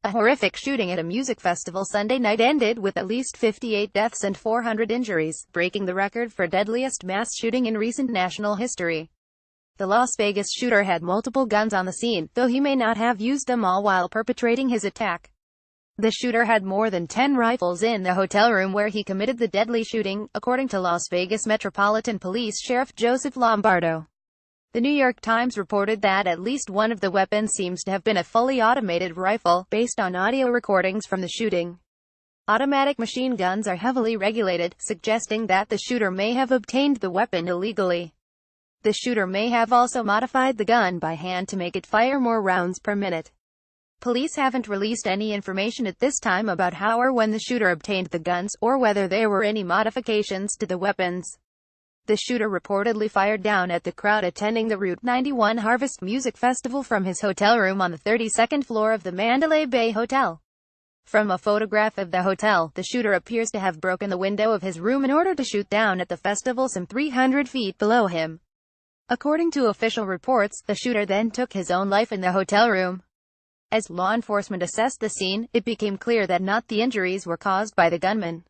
A horrific shooting at a music festival Sunday night ended with at least 58 deaths and 400 injuries, breaking the record for deadliest mass shooting in recent national history. The Las Vegas shooter had multiple guns on the scene, though he may not have used them all while perpetrating his attack. The shooter had more than 10 rifles in the hotel room where he committed the deadly shooting, according to Las Vegas Metropolitan Police Sheriff Joseph Lombardo. The New York Times reported that at least one of the weapons seems to have been a fully automated rifle, based on audio recordings from the shooting. Automatic machine guns are heavily regulated, suggesting that the shooter may have obtained the weapon illegally. The shooter may have also modified the gun by hand to make it fire more rounds per minute. Police haven't released any information at this time about how or when the shooter obtained the guns, or whether there were any modifications to the weapons. The shooter reportedly fired down at the crowd attending the Route 91 Harvest Music Festival from his hotel room on the 32nd floor of the Mandalay Bay Hotel. From a photograph of the hotel, the shooter appears to have broken the window of his room in order to shoot down at the festival some 300 feet below him. According to official reports, the shooter then took his own life in the hotel room. As law enforcement assessed the scene, it became clear that not the injuries were caused by the gunman.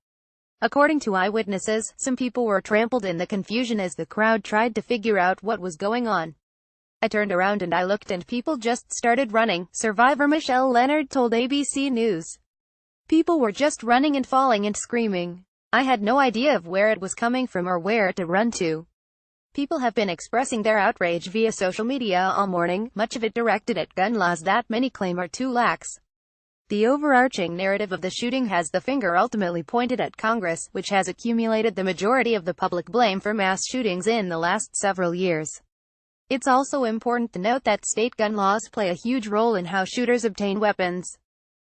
According to eyewitnesses, some people were trampled in the confusion as the crowd tried to figure out what was going on. "I turned around and I looked and people just started running," survivor Michelle Leonard told ABC News. "People were just running and falling and screaming. I had no idea of where it was coming from or where to run to." People have been expressing their outrage via social media all morning, much of it directed at gun laws that many claim are too lax. The overarching narrative of the shooting has the finger ultimately pointed at Congress, which has accumulated the majority of the public blame for mass shootings in the last several years. It's also important to note that state gun laws play a huge role in how shooters obtain weapons.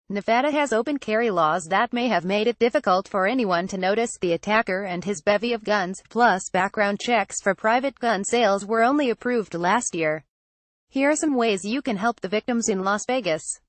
Nevada has open carry laws that may have made it difficult for anyone to notice the attacker and his bevy of guns, plus background checks for private gun sales were only approved last year. Here are some ways you can help the victims in Las Vegas.